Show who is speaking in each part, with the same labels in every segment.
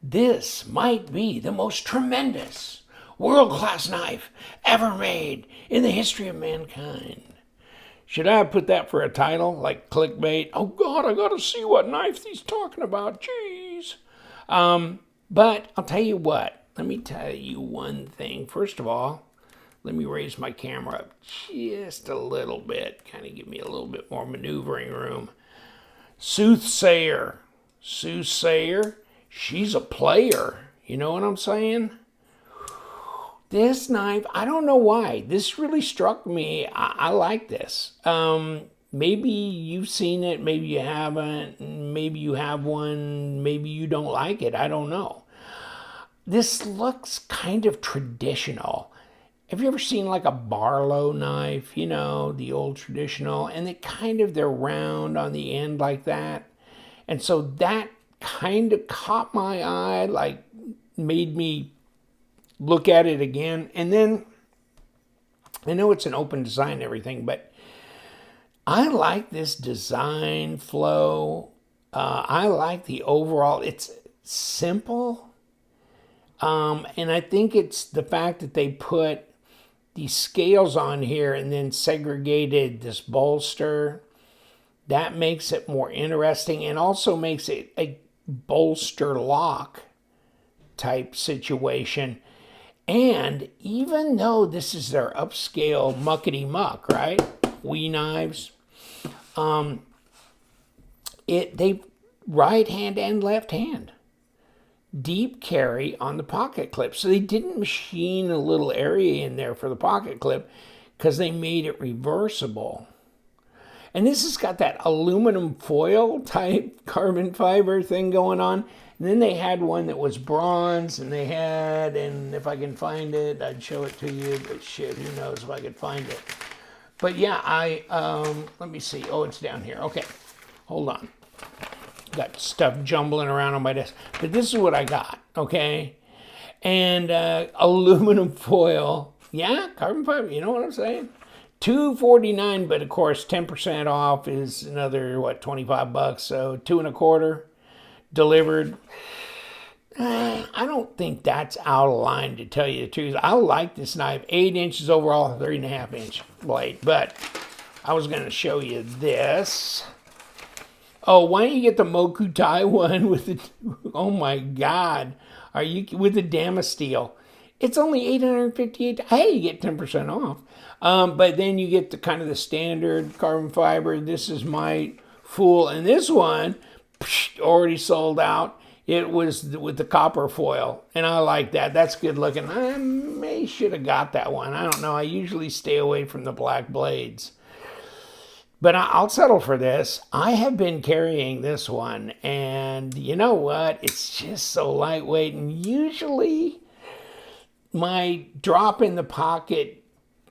Speaker 1: This might be the most tremendous, world-class knife ever made in the history of mankind. Should I put that for a title, like clickbait? Oh God, I gotta see what knife he's talking about. Jeez. But I'll tell you what. Let me tell you one thing. First of all, let me raise my camera up just a little bit, kind of give me a little bit more maneuvering room. Soothsayer. Soothsayer, she's a player. You know what I'm saying? This knife, I don't know why. This really struck me. I like this. Maybe you've seen it, maybe you haven't, maybe you have one, maybe you don't like it. I don't know. This looks kind of traditional. Have you ever seen like a Barlow knife, you know, the old traditional, and they're round on the end like that. And so that kind of caught my eye, like made me look at it again. And then I know it's an open design and everything, but I like this design flow. I like the overall, it's simple. And I think it's the fact that they put these scales on here and then segregated this bolster. That makes it more interesting and also makes it a bolster lock type situation. And even though this is their upscale muckety muck, right? Wee knives. They right hand and left hand. Deep carry on the pocket clip. So they didn't machine a little area in there for the pocket clip because they made it reversible. And this has got that aluminum foil type carbon fiber thing going on. And then they had one that was bronze, and they had, and if I can find it, I'd show it to you, but shit, who knows if I could find it. But yeah, let me see. Oh, it's down here. Okay, hold on. Got stuff jumbling around on my desk. But this is what I got, okay? And aluminum foil. Yeah, carbon fiber, you know what I'm saying? $249, but of course 10% off is another, what, $25, so $2.25 delivered. I don't think that's out of line, to tell you the truth. I like this knife. 8 inches overall, 3.5 inch blade. But I was going to show you this. Oh, why don't you get the Mokutai one with the, oh my God, are you, with the Damasteel? It's only $858. Hey, you get 10% off. But then you get the kind of the standard carbon fiber. This is my Fool. And this one, already sold out. It was with the copper foil, and I like that. That's good looking. I should have got that one. I don't know. I usually stay away from the black blades. But I'll settle for this. I have been carrying this one, and you know what? It's just so lightweight, and usually my drop in the pocket,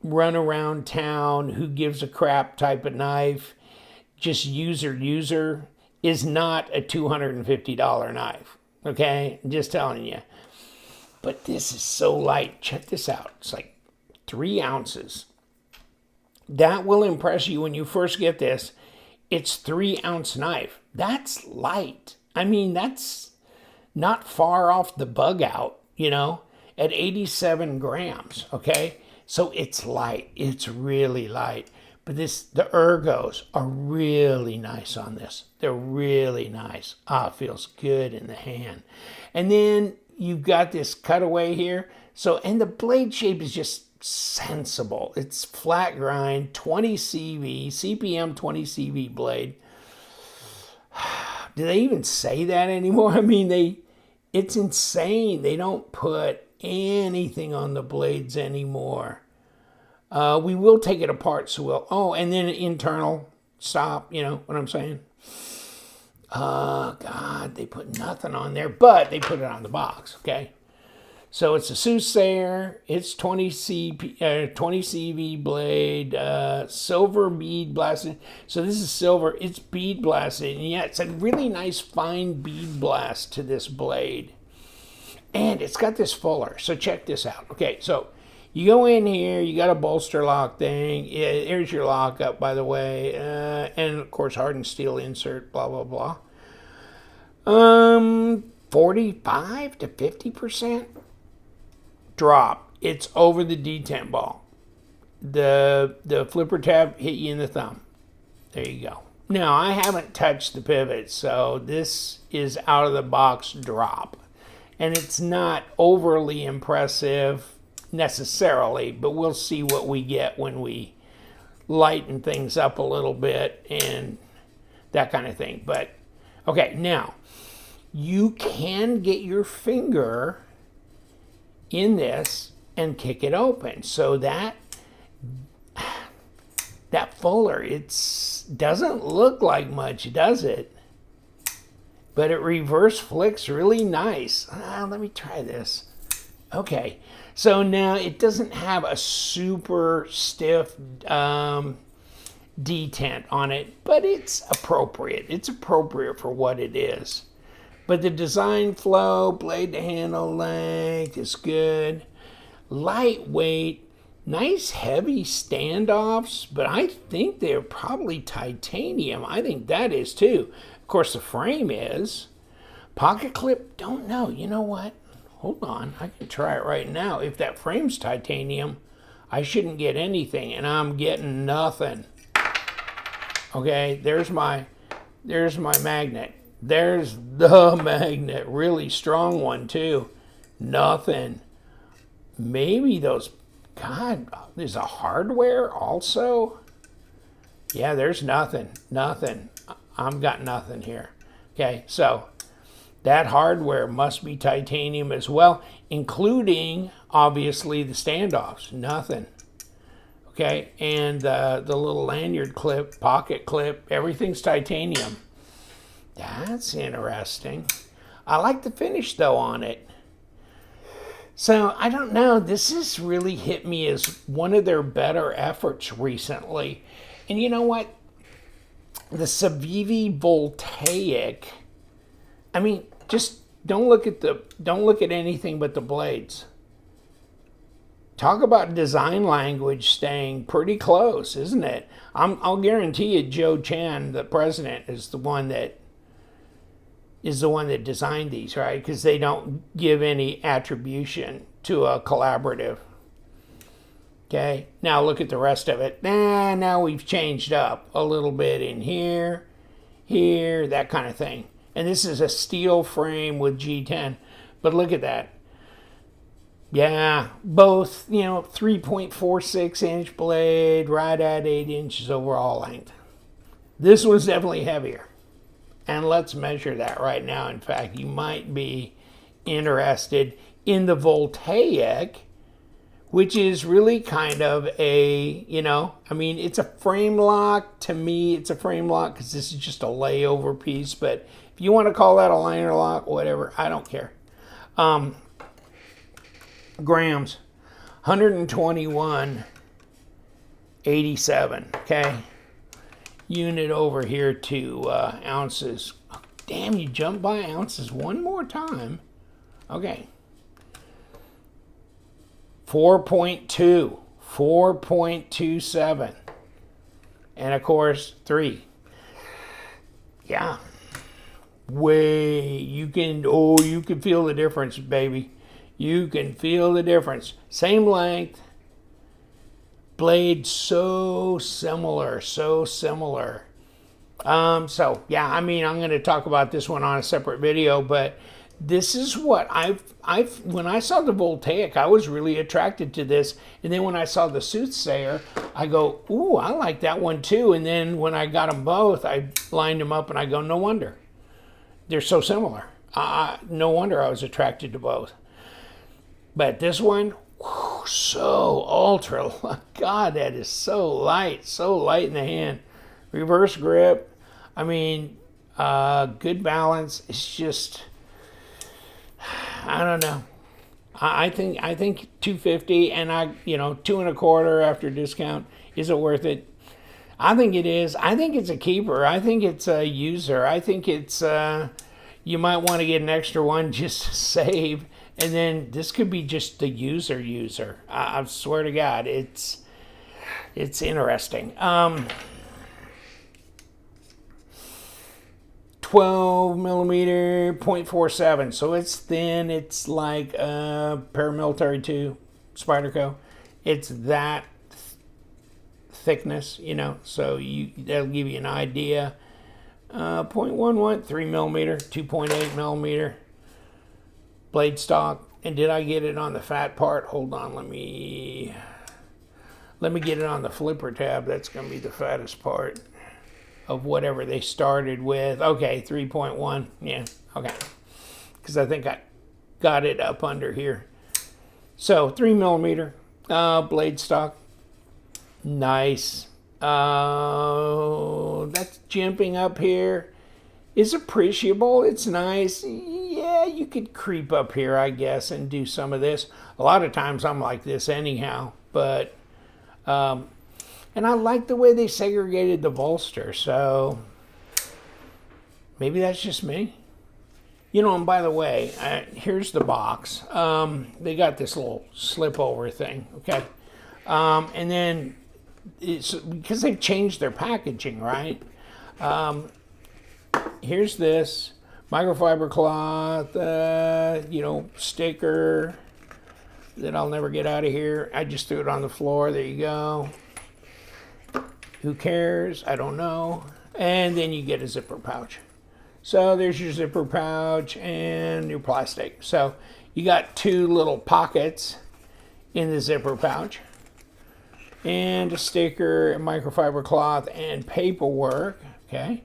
Speaker 1: run around town, who gives a crap type of knife, just user, is not a $250 knife, okay? I'm just telling you. But this is so light. Check this out. It's like 3 ounces. That will impress you when you first get this. It's 3-ounce knife. That's light. I mean, that's not far off the bug out, you know, at 87 grams, okay? So it's light. It's really light. But the ergos are really nice on this. They're really nice. It feels good in the hand. And then you've got this cutaway here. So, and the blade shape is just sensible. It's flat grind, 20 CV, CPM 20 CV blade. Do they even say that anymore? I mean, it's insane. They don't put anything on the blades anymore. We will take it apart, so we'll, and then an internal stop, you know what I'm saying? God, they put nothing on there, but they put it on the box, okay? So it's a Soothsayer, it's 20 CV blade, silver bead blasted. So this is silver, it's bead blasted, and yeah, it's a really nice fine bead blast to this blade. And it's got this fuller, so check this out. Okay, so you go in here, you got a bolster lock thing. Here's your lockup, by the way. And, of course, hardened steel insert, blah, blah, blah. 45 to 50% drop. It's over the detent ball. The flipper tab hit you in the thumb. There you go. Now, I haven't touched the pivot, so this is out of the box drop. And it's not overly impressive necessarily, but we'll see what we get when we lighten things up a little bit and that kind of thing. But, okay, now, you can get your finger in this and kick it open. So that fuller, it doesn't look like much, does it? But it reverse flicks really nice. Let me try this. Okay, so now it doesn't have a super stiff detent on it, but it's appropriate. It's appropriate for what it is. But the design flow, blade to handle length is good. Lightweight. Nice heavy standoffs, but I think they're probably titanium. I think that is too. Of course, the frame is. Pocket clip, don't know. You know what? Hold on. I can try it right now. If that frame's titanium, I shouldn't get anything, and I'm getting nothing. Okay, there's my magnet. There's the magnet. Really strong one, too. Nothing. Maybe those... God, there's a hardware also? Yeah, there's nothing. Nothing. I've got nothing here. Okay, so that hardware must be titanium as well, including, obviously, the standoffs. Nothing. Okay, and the little lanyard clip, pocket clip, everything's titanium. That's interesting. I like the finish, though, on it. So, I don't know, this has really hit me as one of their better efforts recently. And you know what? The Civivi Voltaic, I mean, just don't look at anything but the blades. Talk about design language staying pretty close, isn't it? I'll guarantee you Joe Chan, the president, is the one that designed these, right? Because they don't give any attribution to a collaborative. Okay, now look at the rest of it. Now we've changed up a little bit in here, that kind of thing. And this is a steel frame with G10. But look at that. Yeah, both, 3.46 inch blade, right at 8 inches overall length. This one's definitely heavier. And let's measure that right now. In fact, you might be interested in the Voltaic, which is really kind of a, it's a frame lock. To me, it's a frame lock because this is just a layover piece. But if you want to call that a liner lock, whatever, I don't care. Grams, 121.87, okay? Unit over here to ounces. Oh, damn, you jumped by ounces one more time. Okay. 4.27. And of course, 3. Yeah. You can feel the difference, baby. You can feel the difference. Same length. Blade so similar. So, yeah, I'm going to talk about this one on a separate video, but this is what when I saw the Voltaic, I was really attracted to this. And then when I saw the Soothsayer, I go, ooh, I like that one too. And then when I got them both, I lined them up and I go, no wonder. They're so similar. No wonder I was attracted to both. But this one, so ultra, God, that is so light in the hand. Reverse grip, good balance. It's just, I don't know. I think 250 and 2.25 after discount. Is it worth it? I think it is. I think it's a keeper. I think it's a user. I think it's you might want to get an extra one just to save. And then this could be just the user. I swear to God, it's interesting. 12 millimeter 0.47, so it's thin. It's like a paramilitary 2 Spyderco. It's that thickness, you know, so that'll give you an idea. 0.11, 3 millimeter, 2.8 millimeter blade stock. And did I get it on the fat part? Hold on, let me get it on the flipper tab. That's going to be the fattest part of whatever they started with. Okay, 3.1. Yeah, okay. Because I think I got it up under here. So 3 millimeter blade stock. Nice. That's jimping up here is appreciable. It's nice. Yeah, you could creep up here, I guess, and do some of this. A lot of times I'm like this anyhow, but and I like the way they segregated the bolster, so maybe that's just me. You know, and by the way, here's the box. They got this little slip over thing, okay? And then it's because they've changed their packaging, right? Here's this microfiber cloth, you know, sticker that I'll never get out of here. I just threw it on the floor. There you go. Who cares? I don't know. And then you get a zipper pouch. So there's your zipper pouch and your plastic. So you got 2 little pockets in the zipper pouch. And a sticker, a microfiber cloth, and paperwork. Okay.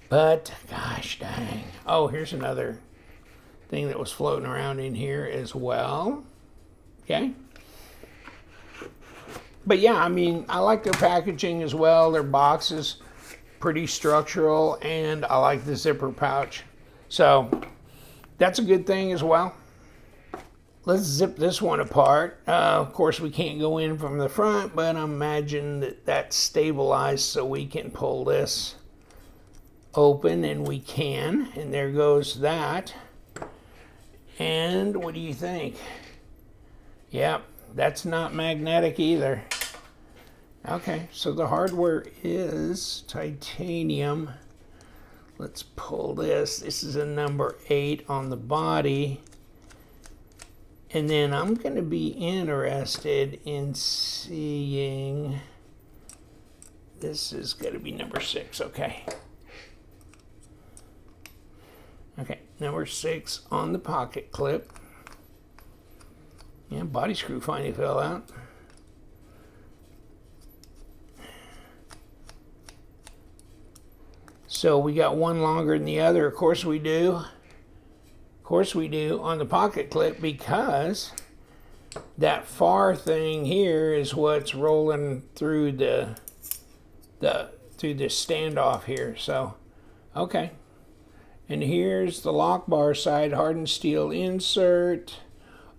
Speaker 1: But, gosh dang. Oh, here's another thing that was floating around in here as well. Okay. But yeah, I mean, I like their packaging as well. Their box is pretty structural, and I like the zipper pouch. So that's a good thing as well. Let's zip this one apart. Of course, we can't go in from the front, but I imagine that that's stabilized so we can pull this open, and we can. And there goes that. And what do you think? Yep, that's not magnetic either. Okay, so the hardware is titanium. Let's pull this. This is a number 8 on the body. And then I'm going to be interested in seeing, this is going to be number 6, okay. Okay, number 6 on the pocket clip. Yeah, body screw finally fell out. So we got one longer than the other. Of course we do. Of course we do on the pocket clip, because that far thing here is what's rolling through through this standoff here. So, okay. And here's the lock bar side, hardened steel insert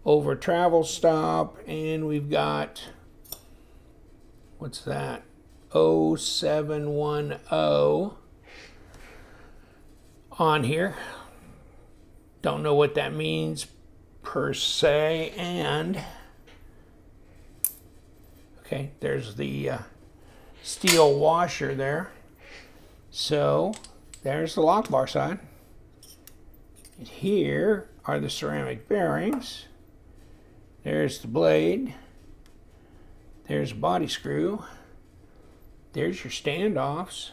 Speaker 1: over travel stop, and we've got, what's that? 0710 on here. Don't know what that means per se. And okay, there's the steel washer there. So there's the lock bar side. And here are the ceramic bearings. There's the blade. There's a body screw. There's your standoffs.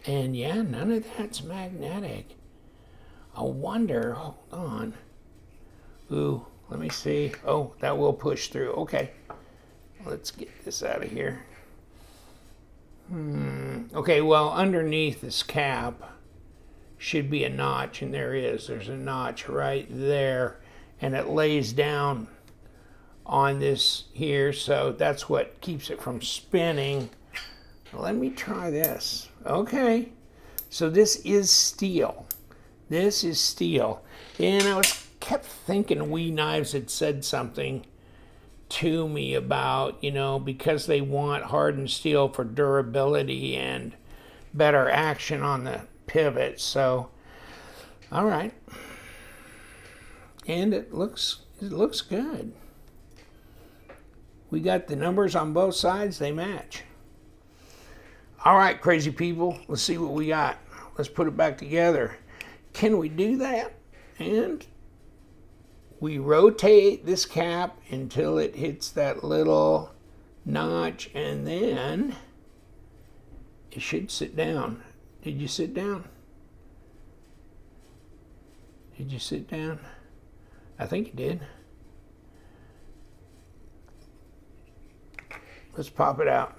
Speaker 1: And yeah, none of that's magnetic. I wonder, hold on. Ooh, let me see. Oh, that will push through. Okay, let's get this out of here. Okay, well, underneath this cap should be a notch, and there is. There's a notch right there, and it lays down on this here, so that's what keeps it from spinning. Let me try this. Okay, so this is steel. This is steel. And I kept thinking Wee Knives had said something to me about, you know, because they want hardened steel for durability and better action on the pivot. So, all right. And it looks good. We got the numbers on both sides, they match. All right, crazy people, let's see what we got. Let's put it back together. Can we do that? And we rotate this cap until it hits that little notch, and then it should sit down. Did you sit down? Did you sit down? I think you did. Let's pop it out.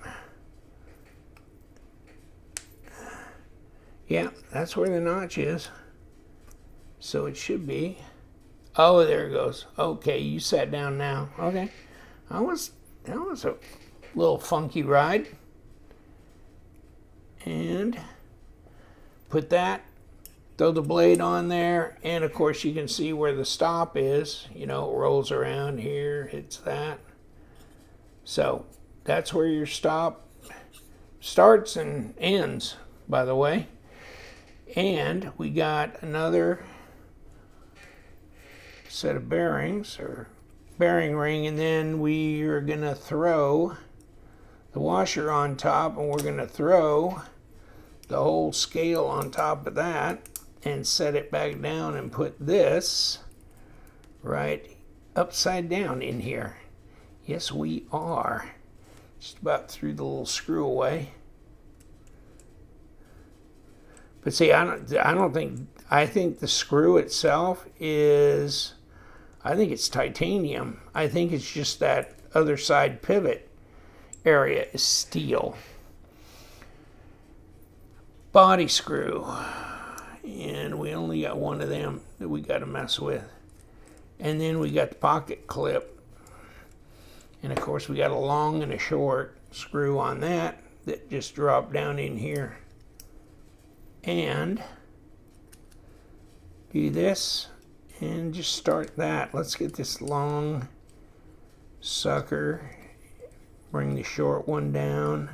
Speaker 1: Yeah, that's where the notch is. So it should be. Oh, there it goes. Okay, you sat down now. Okay. That was a little funky ride. And put that, throw the blade on there, and of course you can see where the stop is. You know, it rolls around here, hits that. So that's where your stop starts and ends, by the way. And we got another set of bearings, or bearing ring, and then we are going to throw the washer on top, and we're going to throw the whole scale on top of that and set it back down and put this right upside down in here. Yes, we are. Just about threw the little screw away. But see, I think the screw itself is, I think it's titanium. I think it's just that other side pivot area is steel. Body screw. And we only got one of them that we got to mess with. And then we got the pocket clip. And of course we got a long and a short screw on that just drop down in here. And do this and just start that. Let's get this long sucker, bring the short one down,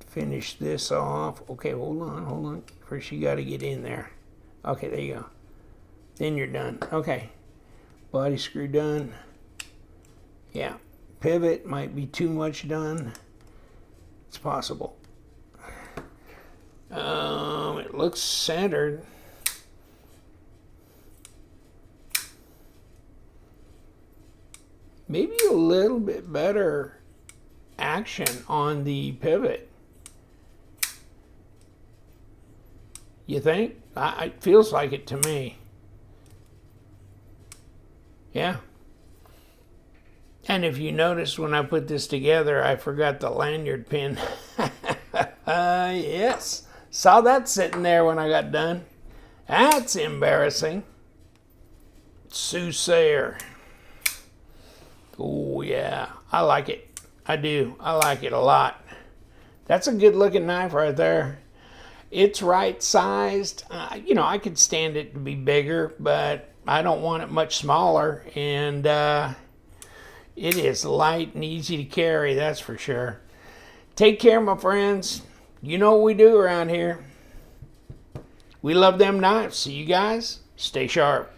Speaker 1: finish this off. Okay, hold on. First you got to get in there. Okay, there you go. Then you're done. Okay, body screw done. Yeah, pivot might be too much done. It's possible. It looks centered. Maybe a little bit better action on the pivot. You think? It feels like it to me. Yeah. And if you notice, when I put this together, I forgot the lanyard pin. Yes. Saw that sitting there when I got done. That's embarrassing. Soothsayer. Oh, yeah. I like it. I do. I like it a lot. That's a good looking knife right there. It's right sized. You know, I could stand it to be bigger, but I don't want it much smaller. And it is light and easy to carry, that's for sure. Take care, my friends. You know what we do around here. We love them knives. So you guys, stay sharp.